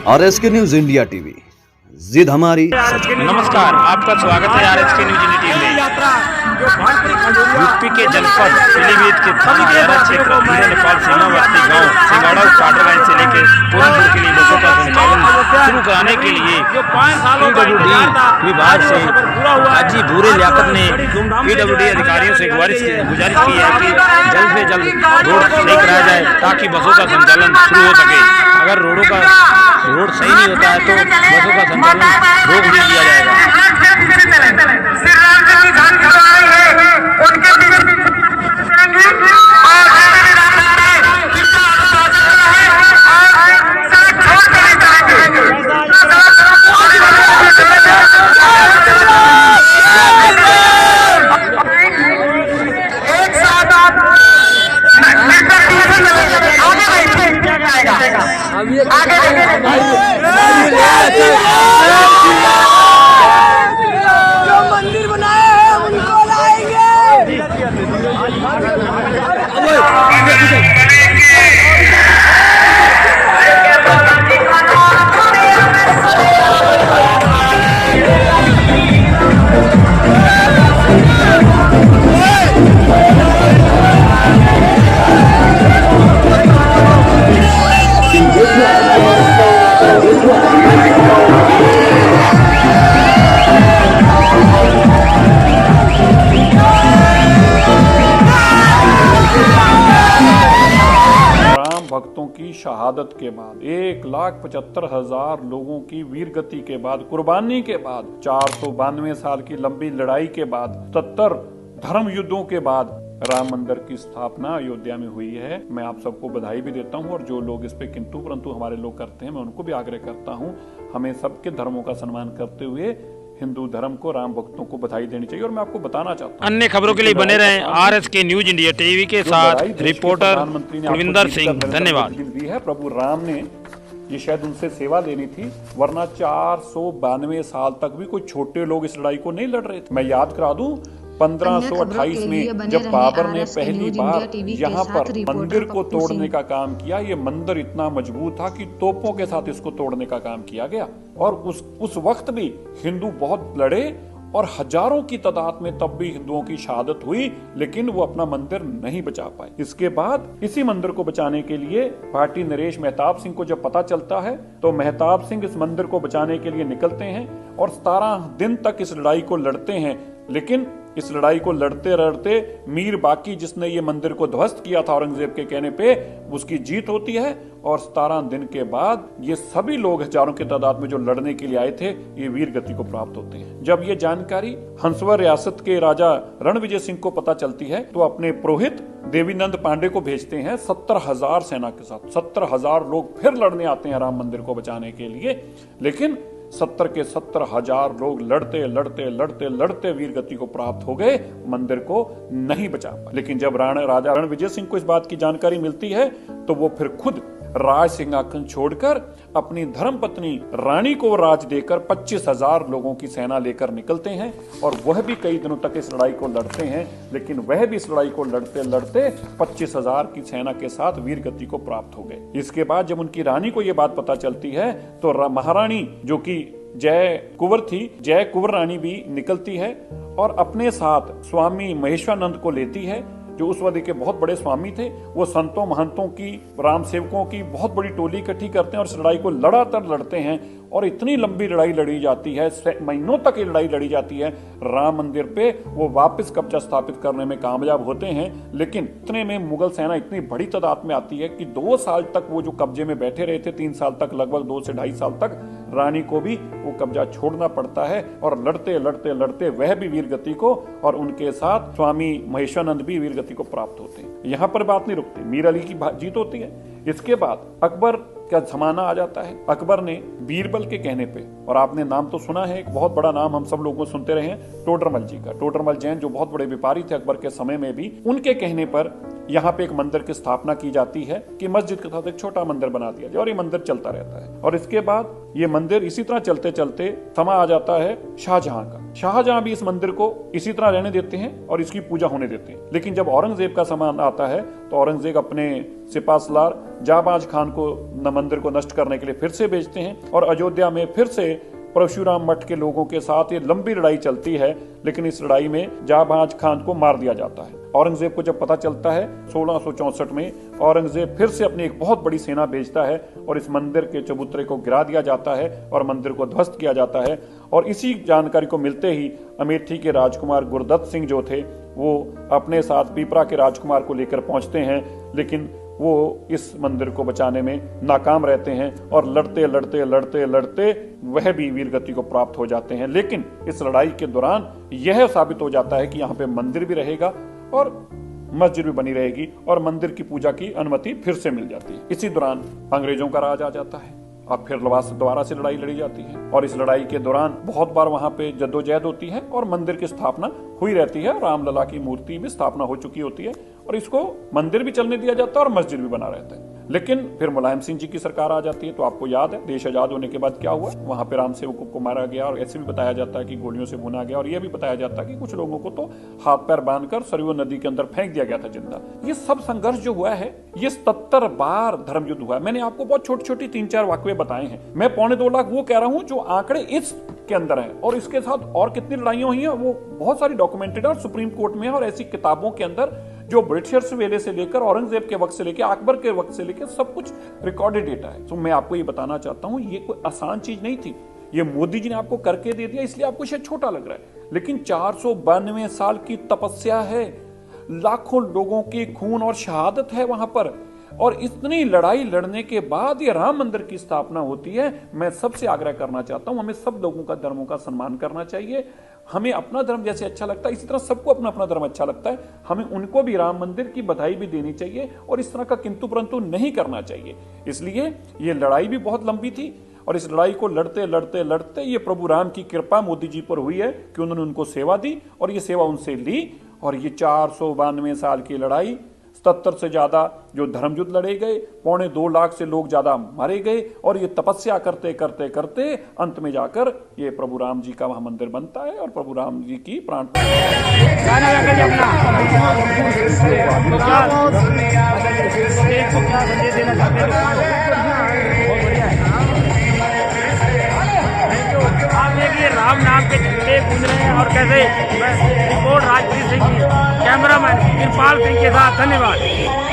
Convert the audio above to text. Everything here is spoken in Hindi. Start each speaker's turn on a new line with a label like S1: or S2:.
S1: RSK न्यूज इंडिया टीवी, जिद हमारी।
S2: नमस्कार, आपका स्वागत है RSK न्यूज इंडिया टीवी में। यूपी के जनपद पीलीभीत के थाना दियारा क्षेत्र इंडो नेपाल सीमावर्ती गांव सिंगाड़ा काटरगंज से लेकर पूरनपुर के लिए बसों का संचालन शुरू कराने के लिए PWD विभाग से हाजी भूरे लियाकत ने PWD अधिकारियों से गुजारिश की है कि जल्द से जल्द रोड सही कराया जाए ताकि बसों का संचालन शुरू हो सके। अगर रोड सही नहीं होता है तो बसों का संचालन रोक भी दिया जाएगा।
S3: जो मंदिर बनाए हैं उनको लाएंगे।
S4: भक्तों की शहादत के बाद 1,75,000 लोगों की वीर गति के बाद, कुर्बानी के बाद, 492 साल की लंबी लड़ाई के बाद, 70 धर्म युद्धों के बाद राम मंदिर की स्थापना अयोध्या में हुई है। मैं आप सबको बधाई भी देता हूं और जो लोग इस पे किंतु परंतु हमारे लोग करते हैं, मैं उनको भी आग्रह करता हूं, हमें सबके धर्मों का सम्मान करते हुए हिंदू धर्म को, राम भक्तों को बधाई देनी चाहिए। और मैं आपको बताना चाहता हूँ,
S2: अन्य खबरों के लिए बने रहें RSK न्यूज इंडिया टीवी के साथ। रिपोर्टर कुलविंदर सिंह, धन्यवाद।
S4: दी है प्रभु राम ने, ये शायद उनसे सेवा लेनी थी, वरना 492 साल तक भी कोई छोटे लोग इस लड़ाई को नहीं लड़ रहे थे। मैं याद करा दूं, 1528 में जब बाबर ने पहली बार यहाँ पर मंदिर को तोड़ने का काम किया, ये मंदिर इतना मजबूत था कि तोपों के साथ इसको तोड़ने का काम किया गया। और उस वक्त भी हिंदू बहुत लड़े और हजारों की तादाद में तब भी हिंदुओं की शहादत हुई, लेकिन वो अपना मंदिर नहीं बचा पाए। इसके बाद इसी मंदिर को बचाने के लिए पार्टी नरेश मेहताब सिंह को जब पता चलता है तो मेहताब सिंह इस मंदिर को बचाने के लिए निकलते हैं और 17 दिन तक इस लड़ाई को लड़ते हैं। लेकिन इस लड़ाई को लड़ते लड़ते मीर बाकी, जिसने ये मंदिर को ध्वस्त किया था औरंगजेब के कहने पे, उसकी जीत होती है और 17 दिन के बाद ये सभी लोग हजारों की तादाद में जो लड़ने के लिए आए थे, ये वीर गति को प्राप्त होते हैं। जब ये जानकारी हंसवर रियासत के राजा रणविजय सिंह को पता चलती है तो अपने पुरोहित देवीनंद पांडे को भेजते हैं 70,000 सेना के साथ। 70,000 लोग फिर लड़ने आते हैं राम मंदिर को बचाने के लिए, लेकिन 70 के 70,000 लोग लड़ते लड़ते लड़ते लड़ते वीर गति को प्राप्त हो गए, मंदिर को नहीं बचा पाए। लेकिन जब राजा रणविजय सिंह को इस बात की जानकारी मिलती है तो वो फिर खुद राज सिंहासन छोड़कर अपनी धर्मपत्नी रानी को राज देकर 25,000 लोगों की सेना लेकर निकलते हैं और वह भी कई दिनों तक इस लड़ाई को लड़ते हैं। लेकिन वह भी इस लड़ाई को लड़ते लड़ते 25,000 की सेना के साथ वीर गति को प्राप्त हो गए। इसके बाद जब उनकी रानी को यह बात पता चलती है तो महारानी, जो कि जय कुंवर थी, जय कुंवर रानी भी निकलती है और अपने साथ स्वामी महेश्वरानंद को लेती है, जो उस वक्त के बहुत बड़े स्वामी थे। वो संतों महंतों की, राम सेवकों की बहुत बड़ी टोली इकट्ठी करते हैं और इस लड़ाई को लगातार लड़ते हैं और इतनी लंबी लड़ाई लड़ी जाती है, महीनों तक ये लड़ाई लड़ी जाती है। राम मंदिर पे वो वापस कब्जा स्थापित करने में कामयाब होते हैं, लेकिन इतने में मुगल सेना इतनी बड़ी तादाद में आती है कि 2 साल तक वो जो कब्जे में बैठे रहे थे, 3 साल तक, लगभग 2 से 2.5 साल तक, रानी को भी वो कब्जा छोड़ना पड़ता है और लड़ते लड़ते लड़ते वह भी वीर गति को और उनके साथ स्वामी महेश्वरानंद भी वीर गति को प्राप्त होते हैं। यहाँ पर बात नहीं रुकती, मीर अली की जीत होती है। इसके बाद अकबर का जमाना आ जाता है। अकबर ने बीरबल के कहने पे, और आपने नाम तो सुना है, एक बहुत बड़ा नाम हम सब लोगों को सुनते रहे हैं, टोडरमल जी का। टोडरमल जैन जो बहुत बड़े व्यापारी थे अकबर के समय में भी, उनके कहने पर यहाँ पे एक मंदिर की स्थापना की जाती है कि मस्जिद के साथ एक छोटा मंदिर बना दिया जाए और ये मंदिर चलता रहता है। और इसके बाद ये मंदिर इसी तरह चलते चलते समा आ जाता है शाहजहां का। शाहजहां भी इस मंदिर को इसी तरह रहने देते हैं और इसकी पूजा होने देते हैं। लेकिन जब औरंगजेब का समय आता है तो औरंगजेब अपने सिपाहसलार जाबाज खान को मंदिर को नष्ट करने के लिए फिर से भेजते हैं और अयोध्या में फिर से परशुराम मठ के लोगों के साथ ये लंबी लड़ाई चलती है। लेकिन इस लड़ाई में जाबाज खान को मार दिया जाता है। औरंगजेब को जब पता चलता है 1664 में, औरंगजेब फिर से अपनी एक बहुत बड़ी सेना भेजता है और इस मंदिर के चबूतरे को गिरा दिया जाता है और मंदिर को ध्वस्त किया जाता है। और इसी जानकारी को मिलते ही अमेठी के राजकुमार गुरदत्त सिंह जो थे वो अपने साथ पीपरा के राजकुमार को लेकर पहुंचते हैं, लेकिन वो इस मंदिर को बचाने में नाकाम रहते हैं और लड़ते लड़ते लड़ते लड़ते वह भी वीरगति को प्राप्त हो जाते हैं। लेकिन इस लड़ाई के दौरान यह साबित हो जाता है कि यहाँ पे मंदिर भी रहेगा और मस्जिद भी बनी रहेगी और मंदिर की पूजा की अनुमति फिर से मिल जाती है। इसी दौरान अंग्रेजों का राज आ जाता है और फिर दोबारा से लड़ाई लड़ी जाती है और इस लड़ाई के दौरान बहुत बार वहां पे जद्दोजहद होती है और मंदिर की स्थापना हुई रहती है। रामलला की मूर्ति भी स्थापना हो चुकी होती है और इसको मंदिर भी चलने दिया जाता है और मस्जिद भी बना रहता है। लेकिन फिर मुलायम सिंह जी की सरकार आ जाती है। तो आपको याद है देश आजाद होने के बाद क्या हुआ, वहां पे राम सेवकों को मारा गया और ऐसे भी बताया जाता है कि गोलियों से भुना गया और यह भी बताया जाता है कि कुछ लोगों को तो हाथ पैर बांधकर सरयू नदी के अंदर फेंक दिया गया था जिंदा। ये सब संघर्ष जो हुआ है ये 77 बार धर्म युद्ध हुआ है। मैंने आपको बहुत छोटी छोटी 3-4 वाकये बताए हैं। मैं 2.25 लाख वो कह रहा हूं जो आंकड़े इस के अंदर है और इसके साथ और कितनी लड़ाइयां हुई हैं वो बहुत सारी डॉक्यूमेंटेड है और सुप्रीम कोर्ट में है और ऐसी किताबों के अंदर जो ब्रिटिशर्स वेले से लेकर औरंगजेब के वक्त से लेकर अकबर के वक्त से लेकर सब कुछ रिकॉर्डेड डेटा है। तो मैं आपको ये बताना चाहता हूं ये कोई आसान चीज नहीं थी। ये मोदी जी ने आपको करके दे दिया इसलिए आपको शायद छोटा लग रहा है, लेकिन 492 साल की तपस्या है, लाखों लोगों की खून और शहादत है वहां पर और इतनी लड़ाई लड़ने के बाद ये राम मंदिर की स्थापना होती है। मैं सबसे आग्रह करना चाहता हूं हमें सब लोगों का धर्मों का सम्मान करना चाहिए। हमें अपना धर्म जैसे अच्छा लगता है इसी तरह सबको अपना अपना धर्म अच्छा लगता है। हमें उनको भी राम मंदिर की बधाई भी देनी चाहिए और इस तरह का किंतु परंतु नहीं करना चाहिए। इसलिए ये लड़ाई भी बहुत लंबी थी और इस लड़ाई को लड़ते लड़ते लड़ते ये प्रभु राम की कृपा मोदी जी पर हुई है कि उन्होंने उनको सेवा दी और ये सेवा उनसे ली और ये 492 साल की लड़ाई 77 से ज्यादा जो धर्म युद्ध लड़े गए, 2.25 लाख से लोग ज्यादा मारे गए और ये तपस्या करते करते करते अंत में जाकर ये प्रभु राम जी का वहां मंदिर बनता है और प्रभु राम जी की प्राण
S5: आप देखिए राम नाम के झंडे गूंज रहे हैं और कैसे रिपोर्ट राजवीर सिंह की, कैमरामैन कृपाल सिंह के साथ, धन्यवाद।